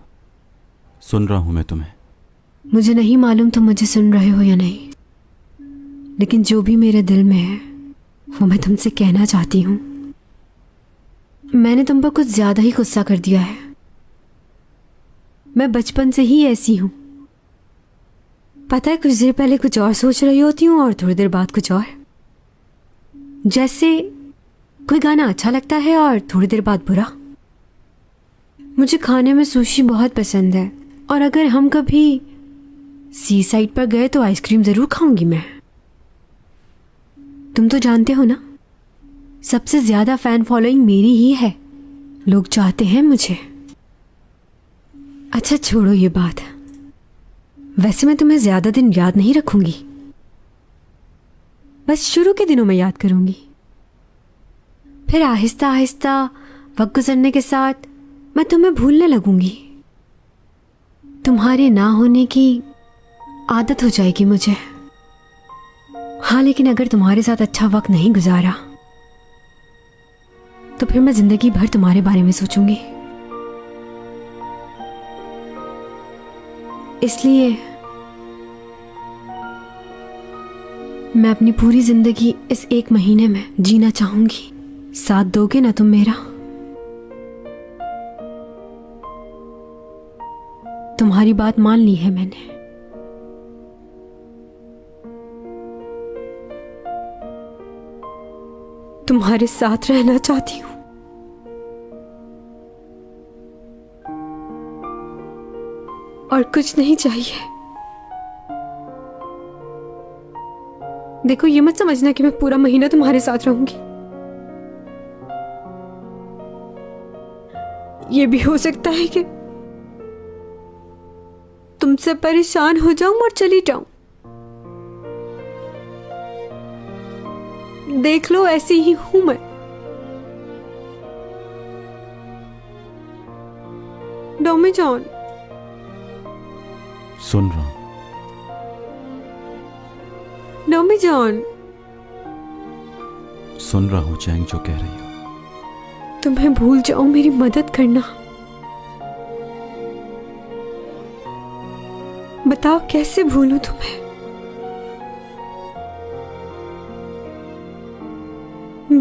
सुन रहा हूं मैं तुम्हें। मुझे नहीं मालूम तुम मुझे सुन रहे हो या नहीं, लेकिन जो भी मेरे दिल में है वो मैं तुमसे कहना चाहती हूँ। मैंने तुम पर कुछ ज्यादा ही गुस्सा कर दिया है। मैं बचपन से ही ऐसी हूँ। पता है, कुछ देर पहले कुछ और सोच रही होती हूँ और थोड़ी देर बाद कुछ और। जैसे कोई गाना अच्छा लगता है और थोड़ी देर बाद बुरा। मुझे खाने में सुशी बहुत पसंद है और अगर हम कभी सी साइड पर गए तो आइसक्रीम ज़रूर खाऊंगी मैं। तुम तो जानते हो ना, सबसे ज़्यादा फ़ैन फॉलोइंग मेरी ही है। लोग चाहते हैं मुझे। अच्छा छोड़ो ये बात। वैसे मैं तुम्हें ज़्यादा दिन याद नहीं रखूंगी, बस शुरू के दिनों में याद करूंगी। फिर आहिस्ता आहिस्ता वक्त गुजरने के साथ मैं तुम्हें भूलने लगूंगी। तुम्हारे ना होने की आदत हो जाएगी मुझे। हाँ, लेकिन अगर तुम्हारे साथ अच्छा वक्त नहीं गुजारा तो फिर मैं जिंदगी भर तुम्हारे बारे में सोचूंगी। इसलिए मैं अपनी पूरी जिंदगी इस 1 महीने में जीना चाहूंगी। साथ दोगे ना तुम मेरा? तुम्हारी बात मान ली है मैंने। तुम्हारे साथ रहना चाहती हूँ। और कुछ नहीं चाहिए। देखो, ये मत समझना कि मैं पूरा महीना तुम्हारे साथ रहूंगी। ये भी हो सकता है कि तुमसे परेशान हो जाऊं और चली जाऊं। देख लो, ऐसी ही हूं मैं। डोमी जॉन, सुन रहा हूं। डोमी जॉन, सुन रहा हूं चैंग, जो कह रही हो। तुम्हें भूल जाऊं, मेरी मदद करना। बताओ कैसे भूलूं तुम्हें?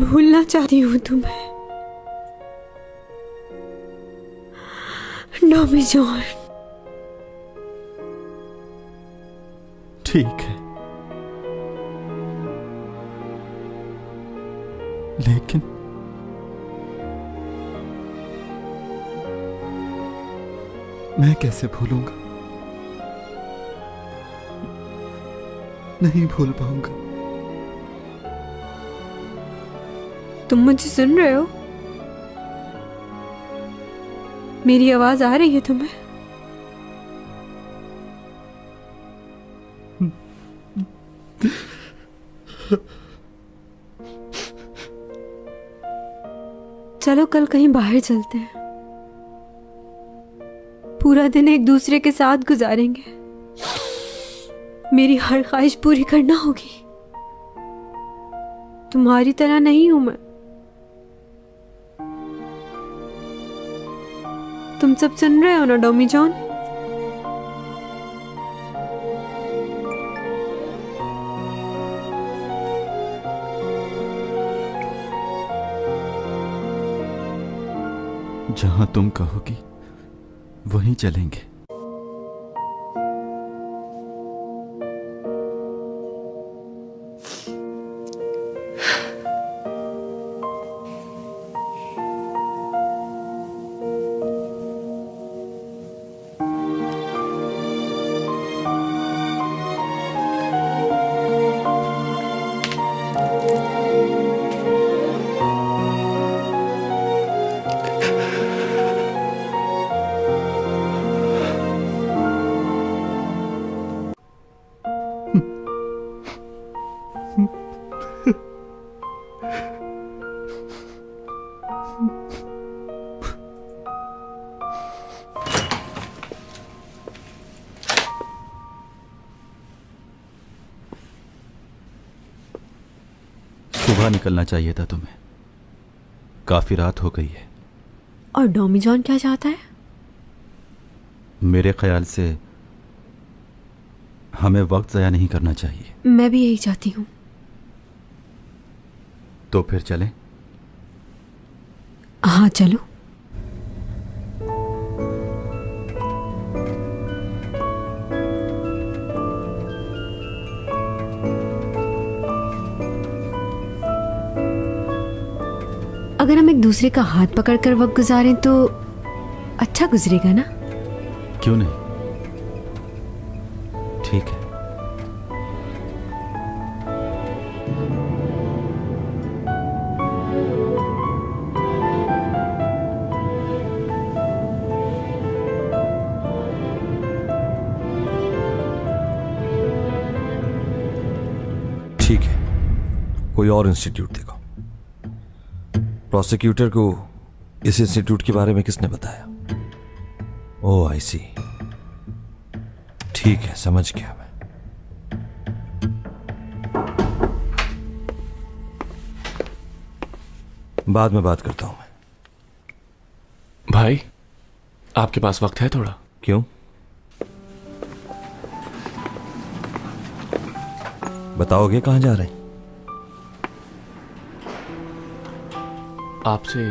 भूलना चाहती हूं तुम्हें, डोमी जॉन। ठीक है, लेकिन मैं कैसे भूलूंगा? नहीं भूल पाऊंगा। तुम मुझे सुन रहे हो? मेरी आवाज आ रही है तुम्हें? चलो कल कहीं बाहर चलते हैं। पूरा दिन एक दूसरे के साथ गुजारेंगे। मेरी हर ख्वाहिश पूरी करना होगी। तुम्हारी तरह नहीं हूं मैं। तुम सब सुन रहे हो ना डोमी जॉन? जहां तुम कहोगी वहीं चलेंगे। सुबह निकलना चाहिए था तुम्हें। काफी रात हो गई है। और डोमी जॉन क्या चाहता है? मेरे ख्याल से हमें वक्त ज़ाया नहीं करना चाहिए। मैं भी यही चाहती हूँ। तो फिर चलें? हाँ चलो। अगर हम एक दूसरे का हाथ पकड़कर वक्त गुजारें तो अच्छा गुजरेगा ना? क्यों नहीं? ठीक है। ठीक है, कोई और इंस्टीट्यूट देखो। प्रोसिक्यूटर को इस इंस्टीट्यूट के बारे में किसने बताया? ओह आई सी। ठीक है, समझ गया मैं। बाद में बात करता हूं मैं। भाई, आपके पास वक्त है थोड़ा? क्यों? बताओगे कहां जा रहे हैं? आपसे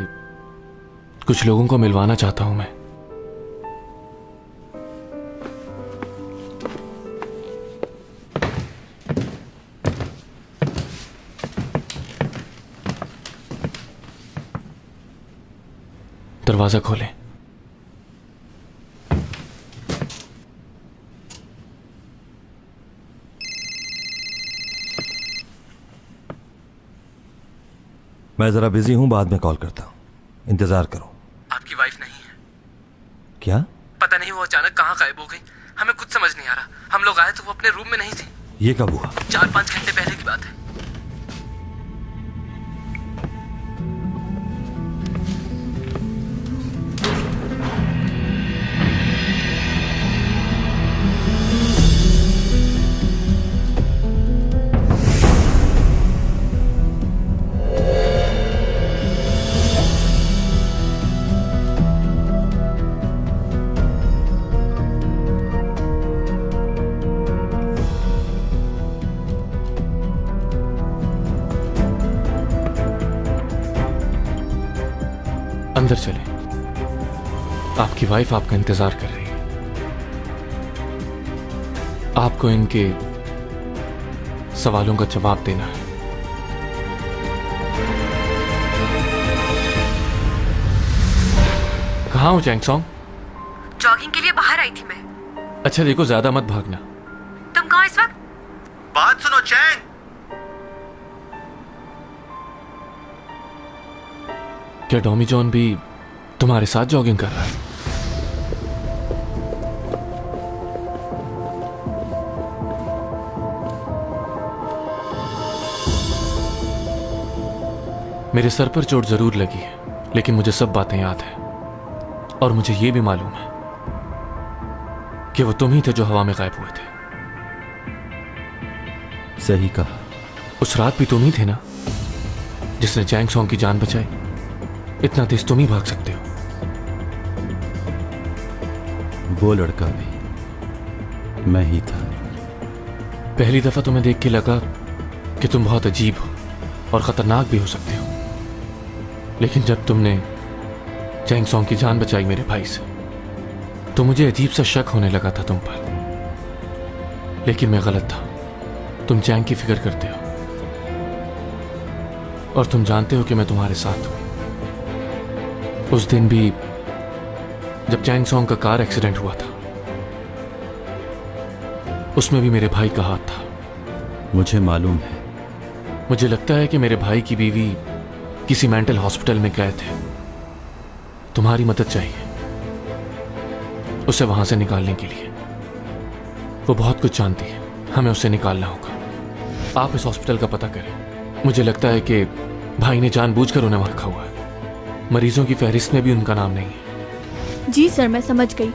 कुछ लोगों को मिलवाना चाहता हूं मैं। दरवाजा खोलें। मैं जरा बिजी हूं, बाद में कॉल करता हूं, इंतजार करो। आपकी वाइफ नहीं है? क्या? पता नहीं वो अचानक कहाँ गायब हो गई, हमें कुछ समझ नहीं आ रहा। हम लोग आए तो वो अपने रूम में नहीं थी। ये कब हुआ? 4-5 घंटे पहले की बात है। अंदर चलें, आपकी वाइफ आपका इंतजार कर रही है। आपको इनके सवालों का जवाब देना है। कहाँ हो चैंगसोंग? जॉगिंग के लिए बाहर आई थी मैं। अच्छा देखो, ज्यादा मत भागना। तुम कहाँ इस वक्त? बात सुनो चैंग। क्या टॉमी जॉन भी तुम्हारे साथ जॉगिंग कर रहा है? मेरे सर पर चोट जरूर लगी है, लेकिन मुझे सब बातें याद है। और मुझे यह भी मालूम है कि वो तुम ही थे जो हवा में गायब हुए थे। सही कहा। उस रात भी तुम ही थे ना जिसने चैंगसोंग की जान बचाई। इतना तेज तुम ही भाग सकते हो। वो लड़का भी मैं ही था। पहली दफा तुम्हें देख के लगा कि तुम बहुत अजीब हो और खतरनाक भी हो सकते हो, लेकिन जब तुमने चैंगसोंग की जान बचाई मेरे भाई से, तो मुझे अजीब सा शक होने लगा था तुम पर। लेकिन मैं गलत था। तुम चैंग की फिक्र करते हो और तुम जानते हो कि मैं तुम्हारे साथ हूं। उस दिन भी जब चैंगसोंग का कार एक्सीडेंट हुआ था, उसमें भी मेरे भाई का हाथ था। मुझे मालूम है। मुझे लगता है कि मेरे भाई की बीवी किसी मेंटल हॉस्पिटल में गए थे। तुम्हारी मदद चाहिए उसे वहां से निकालने के लिए। वो बहुत कुछ जानती है, हमें उसे निकालना होगा। आप इस हॉस्पिटल का पता करें। मुझे लगता है कि भाई ने जानबूझकर उन्हें वहां रखा हुआ है। मरीजों की फहरिस्त में भी उनका नाम नहीं है। जी सर, मैं समझ गई।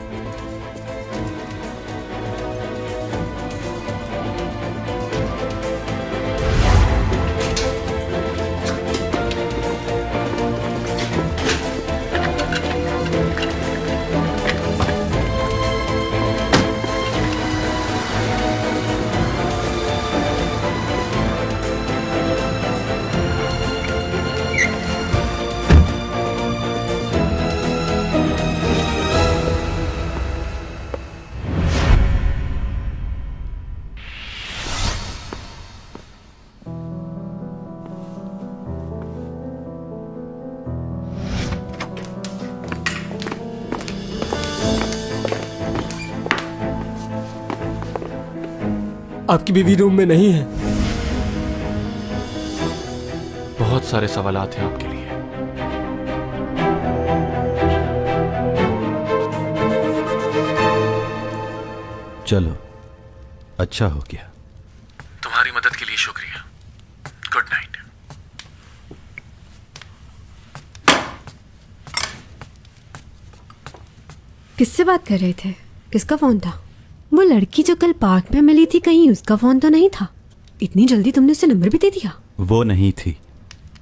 आपकी बीवी रूम में नहीं है। बहुत सारे सवालात हैं आपके लिए। चलो, अच्छा हो गया। तुम्हारी मदद के लिए शुक्रिया। Good night. किससे बात कर रहे थे? किसका फोन था? वो लड़की जो कल पार्क में मिली थी, कहीं उसका फोन तो नहीं था? इतनी जल्दी तुमने उसे नंबर भी दे दिया? वो नहीं थी।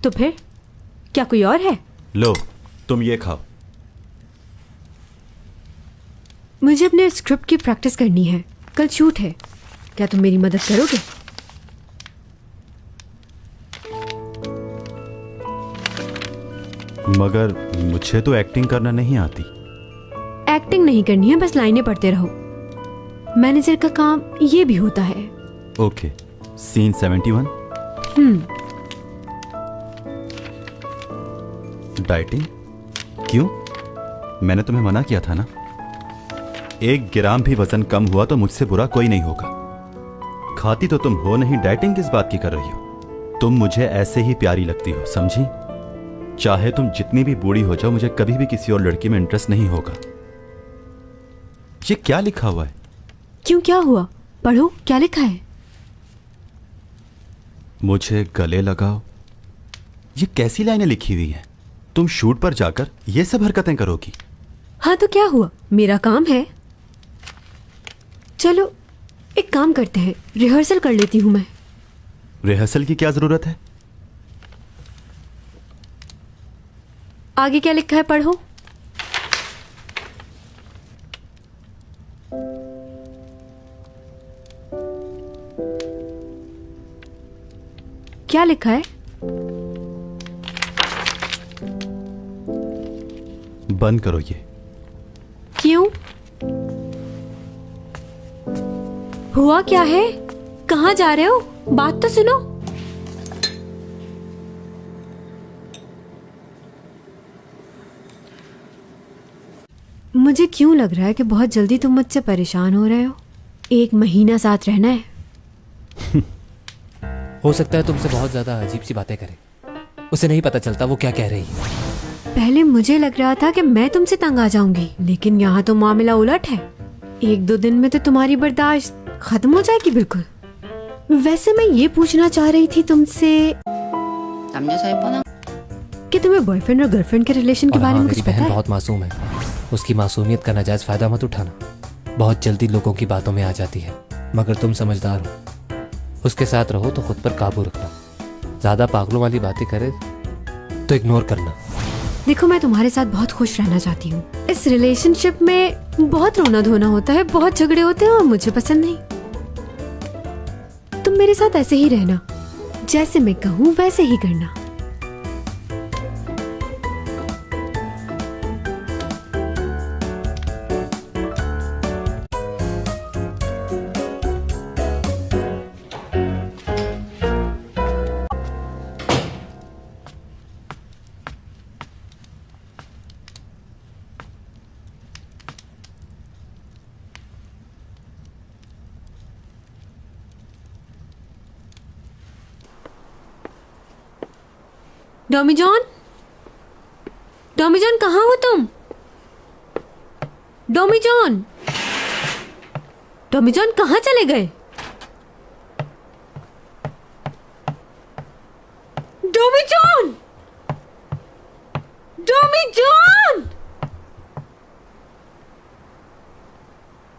तो फिर क्या कोई और है? लो, तुम ये खाओ। मुझे अपने स्क्रिप्ट की प्रैक्टिस करनी है, कल शूट है। क्या तुम मेरी मदद करोगे? मगर मुझे तो एक्टिंग करना नहीं आती। एक्टिंग नहीं करनी है, बस लाइनें पढ़ते रहो। मैनेजर का काम ये भी होता है। Okay, scene 71। डाइटिंग? क्यों? मैंने तुम्हें मना किया था ना। 1 ग्राम भी वजन कम हुआ तो मुझसे बुरा कोई नहीं होगा। खाती तो तुम हो नहीं, डाइटिंग किस बात की कर रही हो? तुम मुझे ऐसे ही प्यारी लगती हो, समझी? चाहे तुम जितनी भी बूढ़ी हो जाओ, मुझे कभी भी किसी और लड़की में इंटरेस्ट नहीं होगा। ये क्या लिखा हुआ है? क्यों, क्या हुआ? पढ़ो, क्या लिखा है? मुझे गले लगाओ। ये कैसी लाइनें लिखी हुई हैं? तुम शूट पर जाकर ये सब हरकतें करोगी? हाँ तो क्या हुआ, मेरा काम है। चलो एक काम करते हैं, रिहर्सल कर लेती हूं मैं। रिहर्सल की क्या जरूरत है? आगे क्या लिखा है पढ़ो। क्या लिखा है? बंद करो ये। क्यों? हुआ क्या है? कहाँ जा रहे हो? बात तो सुनो। मुझे क्यों लग रहा है कि बहुत जल्दी तुम मुझसे परेशान हो रहे हो। 1 महीना साथ रहना है। हो सकता है तुमसे बहुत ज्यादा अजीब सी बातें करे, उसे नहीं पता चलता वो क्या कह रही है। पहले मुझे लग रहा था कि मैं तुमसे तंग आ जाऊंगी, लेकिन यहाँ तो मामला उलट है। 1-2 दिन में तो तुम्हारी बर्दाश्त खत्म हो जाएगी बिल्कुल। वैसे मैं ये पूछना चाह रही थी तुमसे कि तुम्हें बॉयफ्रेंड और गर्लफ्रेंड के रिलेशन के बारे में कुछ मेरी पता बहन है? बहुत मासूम है, उसकी मासूमियत का नाजायज फायदा मत उठाना। बहुत जल्दी लोगों की बातों में आ जाती है, मगर तुम समझदार हो। उसके साथ रहो तो खुद पर काबू रखना। ज्यादा पागलों वाली बातें करे तो इग्नोर करना। देखो, मैं तुम्हारे साथ बहुत खुश रहना चाहती हूँ। इस रिलेशनशिप में बहुत रोना धोना होता है, बहुत झगड़े होते हैं और मुझे पसंद नहीं। तुम मेरे साथ ऐसे ही रहना, जैसे मैं कहूँ वैसे ही करना। डॉमी जॉन, डॉमी जॉन कहाँ हो तुम? डॉमी जॉन, डॉमी जॉन कहाँ चले गए? डॉमी जॉन, डॉमी जॉन,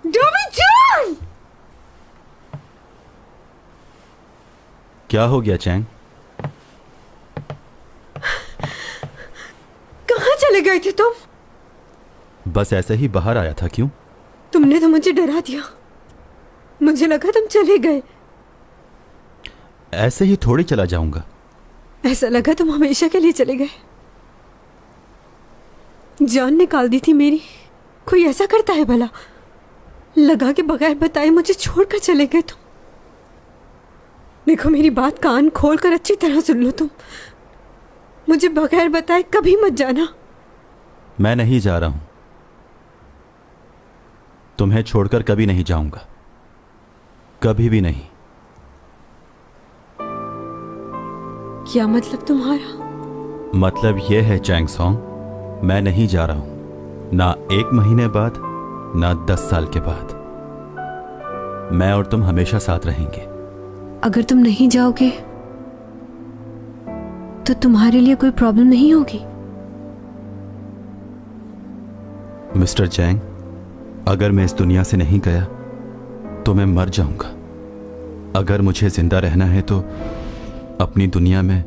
डॉमी जॉन। क्या हो गया चैंग? कहाँ चले गए थे तुम? बस ऐसे ही बाहर आया था। क्यों? तुमने तो मुझे डरा दिया, मुझे लगा तुम चले गए। ऐसे ही थोड़ी चला जाऊंगा। ऐसा लगा तुम हमेशा के लिए चले गए। जान निकाल दी थी मेरी। कोई ऐसा करता है भला? लगा कि बगैर बताए मुझे छोड़कर चले गए तुम। देखो, मेरी बात कान खोल कर अच्छी तरह सुन लो। तुम मुझे बगैर बताए कभी मत जाना। मैं नहीं जा रहा हूं, तुम्हें छोड़कर कभी नहीं जाऊंगा, कभी भी नहीं। क्या मतलब तुम्हारा? मतलब यह है चैंग सॉन्ग, मैं नहीं जा रहा हूं, ना 1 महीने बाद, ना 10 साल के बाद। मैं और तुम हमेशा साथ रहेंगे। अगर तुम नहीं जाओगे तो तुम्हारे लिए कोई प्रॉब्लम नहीं होगी? मिस्टर चैंग, अगर मैं इस दुनिया से नहीं गया तो मैं मर जाऊंगा। अगर मुझे जिंदा रहना है तो अपनी दुनिया में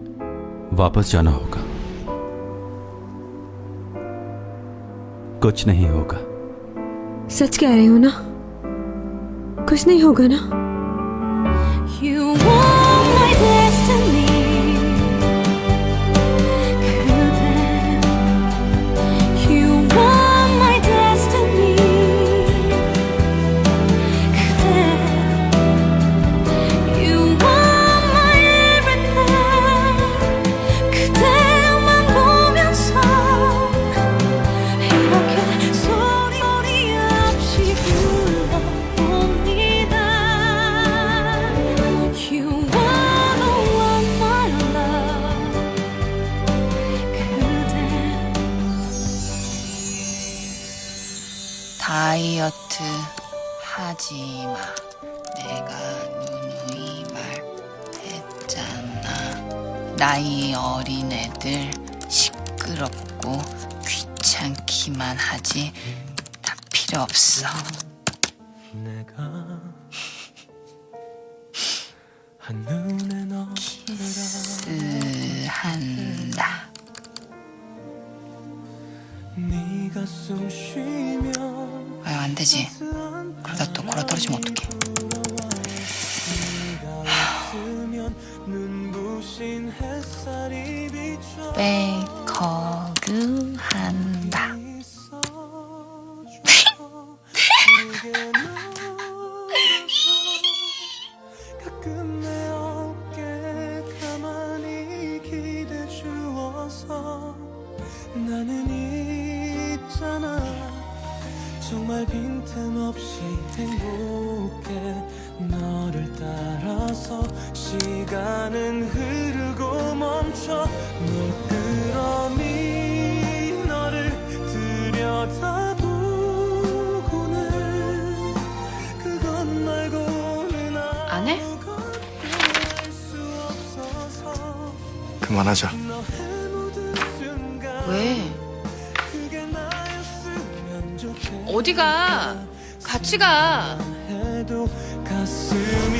वापस जाना होगा। कुछ नहीं होगा। सच कह रहे हो ना? कुछ नहीं होगा ना? You want my destiny. You want my destiny. You want my everything. 그대만 보면서 이렇게 소리 없이 불러봅니다. You wanna want my love. 그대 다이어트 하지 마. 내가 누누이 말했잖아. 나이 어린 애들 시끄럽고 귀찮기만 하지 다 필요 없어. 키스한다. 왜 안 되지? 그러다 또 골아 떨어지면 어떡해? 백허그한다. 가끔 내 어깨 가만히 기대 주어서 나는 있잖아. 정말 빈틈없이 행복해. 너를 따라서 시간은 흐르고 멈춰. 널 끌어미 너를 들여다보고는 그것 말고는 안 해? 그만하자. 왜? 어디가? 같이 가. 가슴이